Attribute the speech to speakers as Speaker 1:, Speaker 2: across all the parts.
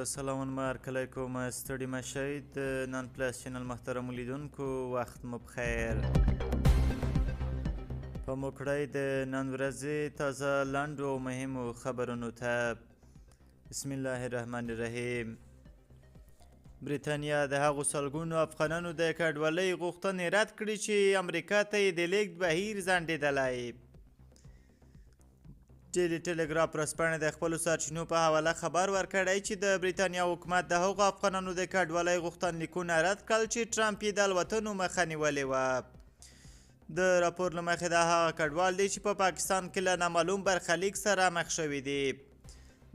Speaker 1: سلام هرکلی کوم ستړي مه شئ د نان پلس چینل محترمو لیدونکو وخت مو بخیر په موکړی د نن ورځې تازه لنډو او مهمو خبرونو ته بسم الله الرحمن الرحیم بریتانیا د هغو سلګونو افغانانو د کډوالۍ غوښتنې رد کړي چې امریکا ته یې د لیږد بهیر ځنډېدلی ډیلی ټلګراف ورځپاڼې د خپلو سرچینو په حواله خبر ورکړی چې د بریتانیا حکومت د هغو افغانانو د کډوالۍ غوښتنلیکونه رد کړل چې ټرمپ یې د الوتنو مخه نیولې وه د راپور له مخې دا هغه کډوال دی چې په پاکستان کې له نامعلوم برخلیک سره مخ شوي دي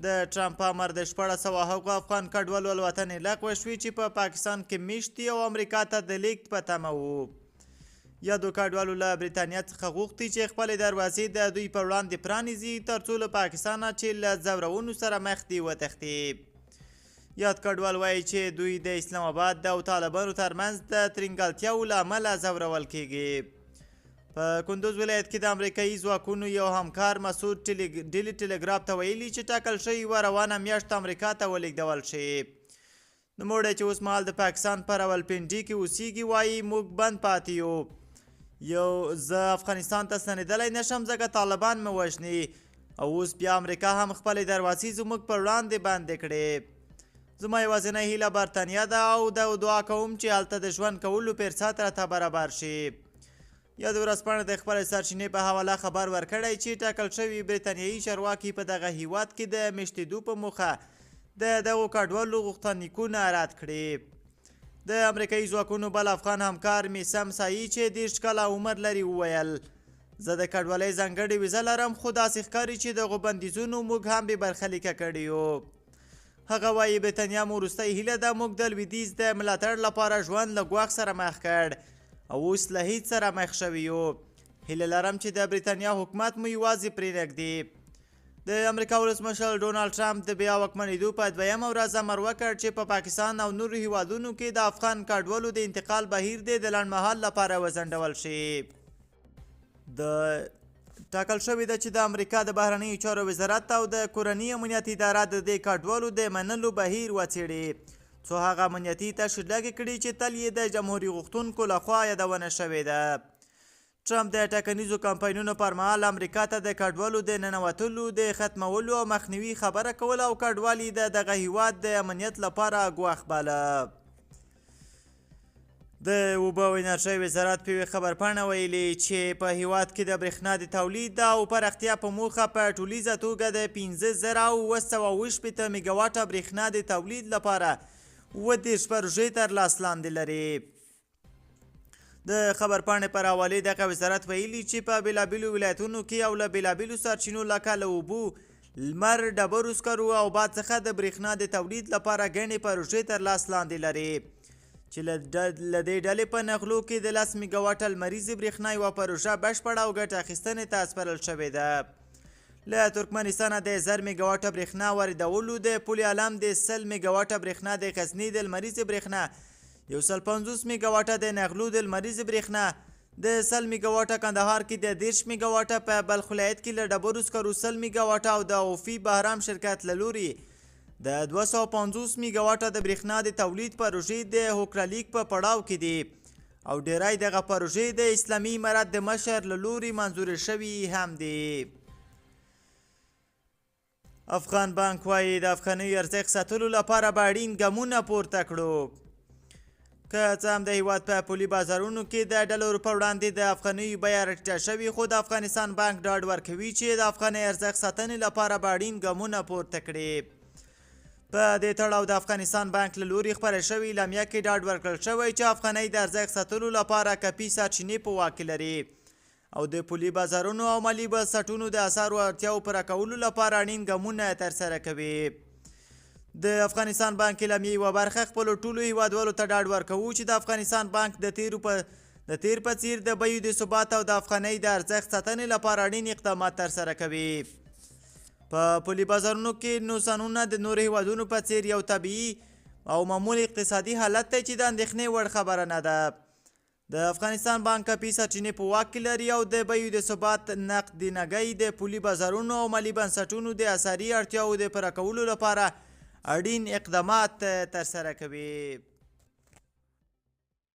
Speaker 1: د ټرمپ په امر د 1600 هغو افغان کډوالو الوتنې لغوه شوې چې په پاکستان کې میشت دي او امریکا ته د لیږد په تمه وو یادو کډوالو له بریتانیا څخه غوښتي چې خپلې دروازې د دوی په وړاندې پرانیزي ترڅو له پاکستانه چې له ځورونو سره مخ دي وتښتي یاد کډوال وایي چې دوی د اسلام آباد او طالبانو ترمنځ د ترنګلتیاو له امله ځورول کیږي په کندوز ولایت کې د امریکایي ځواکونو یو همکار مسعود ډیلی ټلګراف ته ویلي چې ټاکل شوې وه روانه میاشت امریکا ته ولېږدول شي نوموړی چې اوس مهال د پاکستان په راولپنډي کې اوسیږي وایي موږ بند پاتې یو زه افغانستان ته ستنېدلی نشم ځکه طالبان مې وژني او اوس بیا امریکا هم خپلې دروازې زموږ پر وړاندې بندې کړې زما یوازینۍ هیله برطانیه ده او دعا کوم چې هلته د ژوند کولو فرصت راته برابر شي یاد ورځپاڼه د خپلې سرچینې په حواله خبر ورکړی چې ټاکل شوي بریتانیایي چارواکي په دغه هیواد کې د میشتېدو په موخه د دغو کډوالو غوښتنلیکونه رد کړي د امریکایي ځواکونو بل افغان همکار میسم سایي چې 30 کاله عمر لري وویل زه د کډوالۍ ځانګړې ویزه لرم خو داسې ښکاري چې دغو بندیزونو موږ هم بې برخلیکه کړي یو هغه وایي بریتانیا مو وروستۍ هیله ده موږ د لویدیځ د ملاتړ لپاره ژوند له ګواښ سره مخ کړ او اوس له هیڅ سره مخ شوي یو هیله لرم چې د بریتانیا حکومت مو یوازې پرېږدي د امریکا ولسمشر ډونالډ ټرمپ د بیا واکمنېدو په دویمه ورځ امر وکړ چې په پاکستان او نورو هیوادونو کې د افغان کډوالو د انتقال بهیر دی د لنډمهال لپاره وځنډول شي د ټاکل شوې ده چې د امریکا د بهرنیو چارو وزارت او د کورني امنیت اداره د دې کډوالو د منلو بهیر وڅېړي څو هغه امنیتي تشدد کړي چې تل یې د جمهوري غوښتونکو لخوا یادونه شوې ده ټرمپ د ټاکنیزو کمپاینونو پر مهال امریکا ته د کډوالو د ننوتلو د ختمولو او مخنیوي خبره کوله او کډوال یې د دغه هیواد د امنیت لپاره ګواښ باله د اوبه او انرژۍ وزارت په یوې خبرپاڼه ویلي چې په هیواد کې د برېښنا د تولید او پراختیا په موخه په ټولیزه توګه د 15760 میګاواټه برېښنا د تولید لپاره 30 پروژې تر لاس لاندې لري د خبرپاڼې پر حوالې دغه وزارت ویلي چې په بېلابېلو ولایتونو کې او له بېلابېلو سرچینو لکه له اوبو لمر ډبرو سکرو او باد څخه د برېښنا د تولید لپاره ګڼې پروژې تر لاس لاندې لري چې له دې ډلې په نغلو کې د 10 میګاواټه لمریزې برېښنا یوه پروژه بشپړه او ګټه اخیستنې ته سپارل شوې ده له ترکمنستانه د 1000 میګاواټه برېښنا واردولو د پل علم د 100 میګاواټه برېښنا د غزني د لمریزې برېښنا 150 میګاواټه د نغلو د لمریزې برېښنا د 100 میګاواټه کندهار کې د 30 میګاواټه په بلخ ولایت کې له ډبرو سکرو 100 میګاواټه او د اوفي بهرام شرکت له لوري د 250 میګاواټه د برېښنا د تولید پروژې د هوکرلیک په پړاو کې دي او ډیری دغه پروژې د اسلامي امارت د مشر له لوري منظور شوي هم دي افغان بانک وایي د افغانیو ارزښت ساتلو لپاره به اړین ګامونه پورته کړو که څه هم د هیواد په پولي بازارونو کې د ډالرو په وړاندې د افغانیو بیه راټیټه شوې خو د افغانستان بانک ډاډ ورکوي چې د افغانۍ ارزښت ساتنې لپاره به اړین ګامونه پورته کړي په دې تړاو د افغانستان بانک له لوري خپره شوې اعلامیه کې ډاډ ورکړل شوی چې افغانۍ د ارزښت ساتلو لپاره کافي سرچینې په واک کې لري او د پولي بازارونو او مالي بنسټونو د اسعارو اړتیاو پوره کولو لپاره اړین ګامونه ترسره کوي د افغانستان بانک اعلامیې یوه برخه خپلو ټولو هیوادوالو ته ډاډ ورکوو چې د افغانستان بانک د تیر په څیر د بیو د ثبات او د افغانۍ د ارزښت ساتنې لپاره اړین اقدامات ترسره کوي په پولي بازارونو کې نوسانونه د نورو هیوادونو په څیر یو طبیعي او معمول اقتصادي حالت دی چې د اندېښنې وړ خبره نه ده د افغانستان بانک کافي سرچینې په واک کې لري او د بیو د ثبات نقدینګۍ د پولي بازارونو او مالي بنسټونو د اسعاري اړتیاو د پوره کولو لپاره اړین اقدامات ترسره کوي.